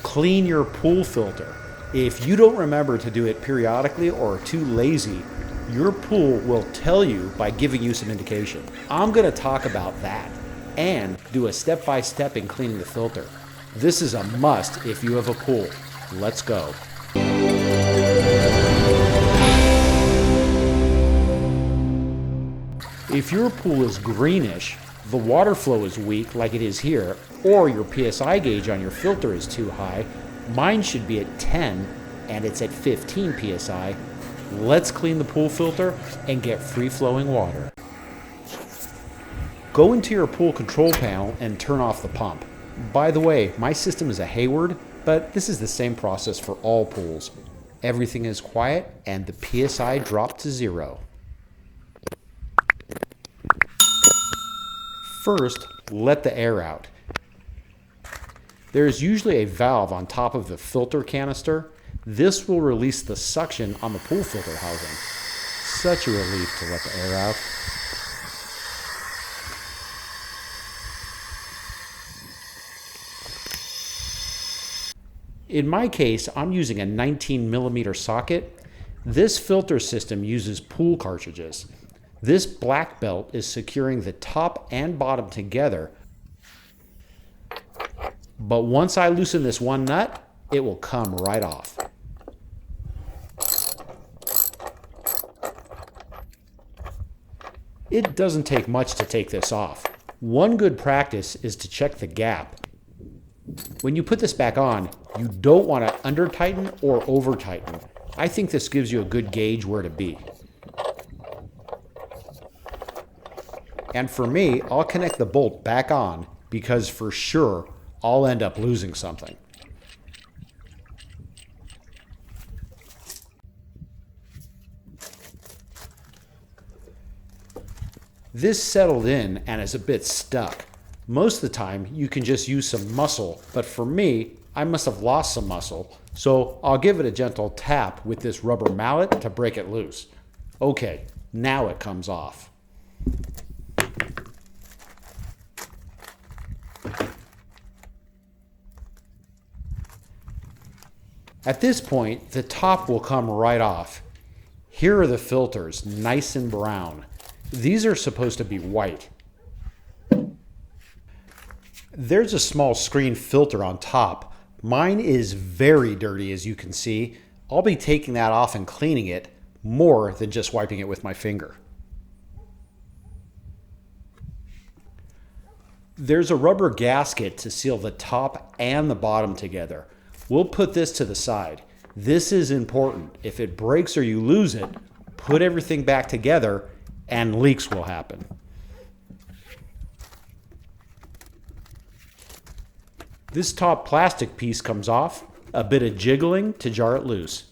Clean your pool filter. If you don't remember to do it periodically or are too lazy, your pool will tell you by giving you some indication. I'm going to talk about that and do a step-by-step in cleaning the filter. This is a must if you have a pool. Let's go. If your pool is greenish, the water flow is weak like it is here, or your PSI gauge on your filter is too high, mine should be at 10 and it's at 15 PSI. Let's clean the pool filter and get free-flowing water. Go into your pool control panel and turn off the pump. By the way, my system is a Hayward, but this is the same process for all pools. Everything is quiet and the PSI dropped to 0. First, let the air out. There is usually a valve on top of the filter canister. This will release the suction on the pool filter housing. Such a relief to let the air out. In my case, I'm using a 19mm socket. This filter system uses pool cartridges. This black belt is securing the top and bottom together. But once I loosen this one nut, it will come right off. It doesn't take much to take this off. One good practice is to check the gap. When you put this back on, you don't want to under-tighten or over-tighten. I think this gives you a good gauge where to be. And for me, I'll connect the bolt back on because for sure I'll end up losing something. This settled in and is a bit stuck. Most of the time you can just use some muscle, but for me, I must have lost some muscle, so I'll give it a gentle tap with this rubber mallet to break it loose. Okay, now it comes off. At this point, the top will come right off. Here are the filters, nice and brown. These are supposed to be white. There's a small screen filter on top. Mine is very dirty, as you can see. I'll be taking that off and cleaning it more than just wiping it with my finger. There's a rubber gasket to seal the top and the bottom together. We'll put this to the side. This is important. If it breaks or you lose it, put everything back together and leaks will happen. This top plastic piece comes off, a bit of jiggling to jar it loose.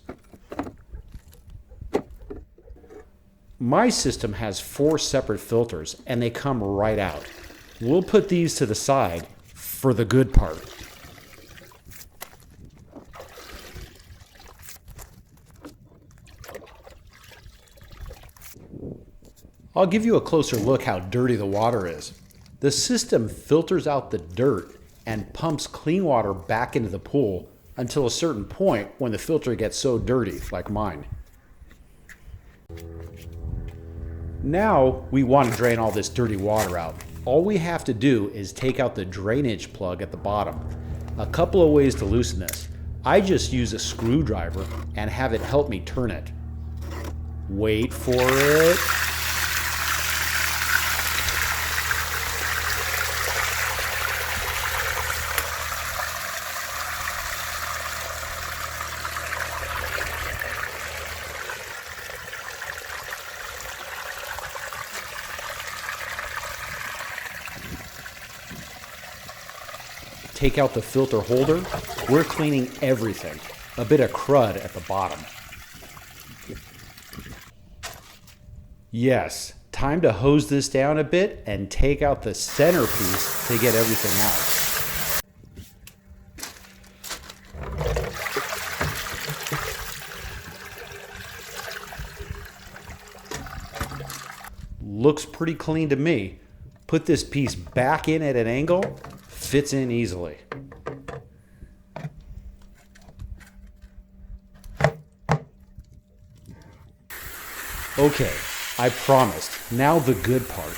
My system has 4 separate filters and they come right out. We'll put these to the side for the good part. I'll give you a closer look how dirty the water is. The system filters out the dirt and pumps clean water back into the pool until a certain point when the filter gets so dirty, like mine. Now we want to drain all this dirty water out. All we have to do is take out the drainage plug at the bottom. A couple of ways to loosen this. I just use a screwdriver and have it help me turn it. Wait for it. Take out the filter holder. We're cleaning everything. A bit of crud at the bottom. Yes, time to hose this down a bit and take out the centerpiece to get everything out. Looks pretty clean to me. Put this piece back in at an angle. Fits in easily. Okay, I promised. Now the good part.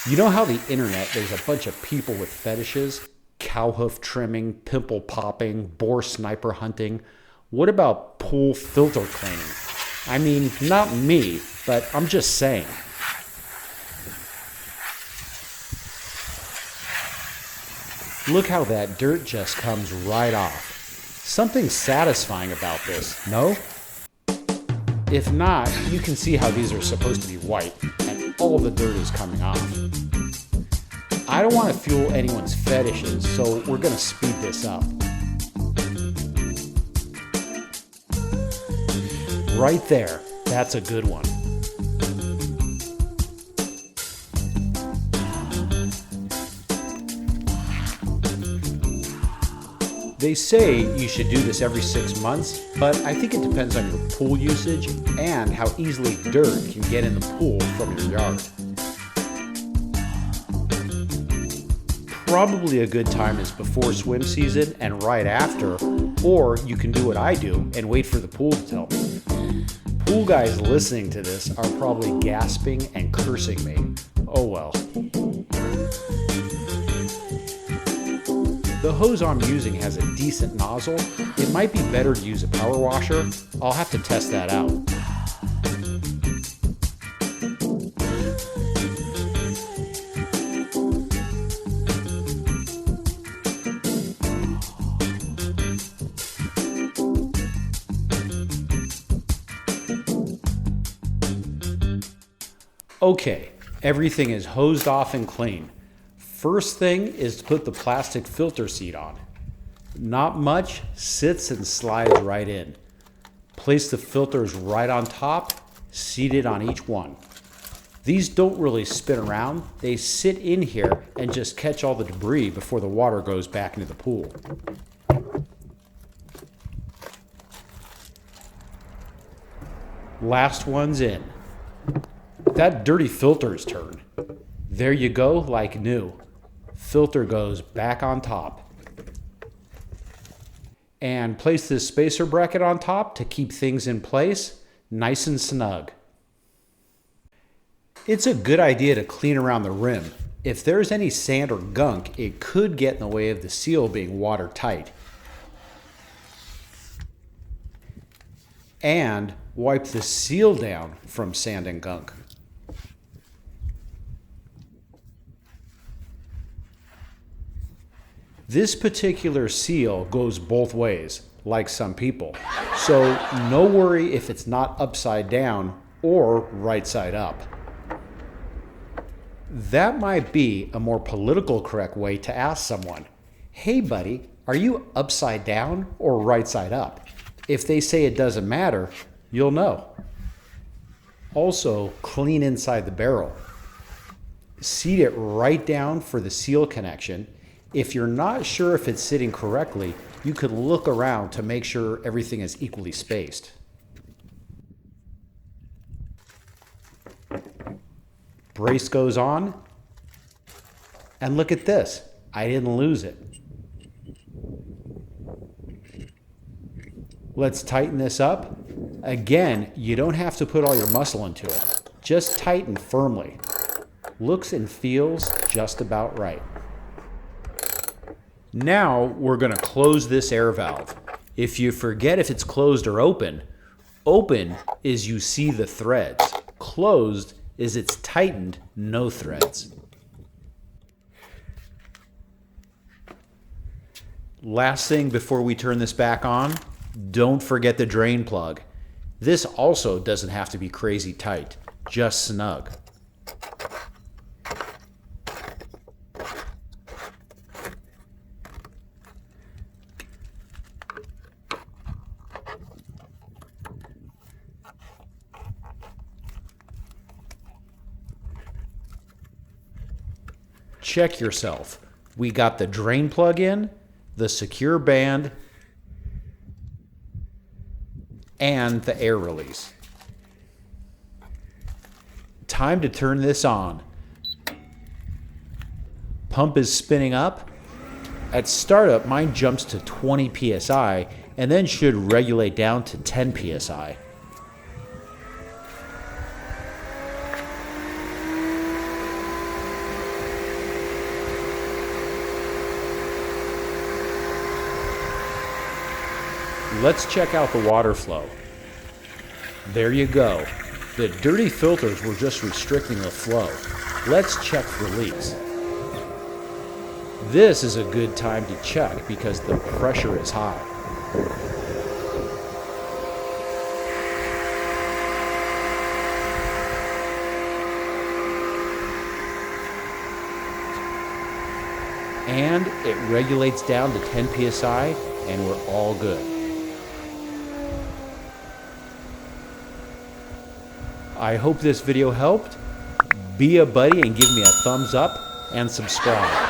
You know how the internet, there's a bunch of people with fetishes? Cow hoof trimming, pimple popping, boar sniper hunting. What about pool filter cleaning? I mean, not me, but I'm just saying. Look how that dirt just comes right off. Something satisfying about this, no? If not, you can see how these are supposed to be white and all the dirt is coming off. I don't want to fuel anyone's fetishes, so we're going to speed this up. Right there, that's a good one. They say you should do this every 6 months, but I think it depends on your pool usage and how easily dirt can get in the pool from your yard. Probably a good time is before swim season and right after, or you can do what I do and wait for the pool to tell me. Pool guys listening to this are probably gasping and cursing me. Oh well. The hose I'm using has a decent nozzle. It might be better to use a power washer. I'll have to test that out. Okay, everything is hosed off and clean. First thing is to put the plastic filter seat on. Not much, sits and slides right in. Place the filters right on top, seated on each one. These don't really spin around, they sit in here and just catch all the debris before the water goes back into the pool. Last one's in. That dirty filter's turn. There you go, like new. Filter goes back on top. And place this spacer bracket on top to keep things in place, nice and snug. It's a good idea to clean around the rim. If there's any sand or gunk, it could get in the way of the seal being watertight. And wipe the seal down from sand and gunk. This particular seal goes both ways, like some people. So no worry if it's not upside down or right side up. That might be a more political correct way to ask someone, hey buddy, are you upside down or right side up? If they say it doesn't matter, you'll know. Also, clean inside the barrel. Seat it right down for the seal connection. If you're not sure if it's sitting correctly, you could look around to make sure everything is equally spaced. Brace goes on. And look at this. I didn't lose it. Let's tighten this up. Again, you don't have to put all your muscle into it. Just tighten firmly. Looks and feels just about right. Now we're going to close this air valve. If you forget if it's closed or open, open is you see the threads. Closed is it's tightened, no threads. Last thing before we turn this back on, don't forget the drain plug. This also doesn't have to be crazy tight, just snug. Check yourself. We got the drain plug in, the secure band, and the air release. Time to turn this on. Pump is spinning up. At startup, mine jumps to 20 psi and then should regulate down to 10 psi. Let's check out the water flow. There you go. The dirty filters were just restricting the flow. Let's check for leaks. This is a good time to check because the pressure is high. And it regulates down to 10 psi and we're all good. I hope this video helped. Be a buddy and give me a thumbs up and subscribe.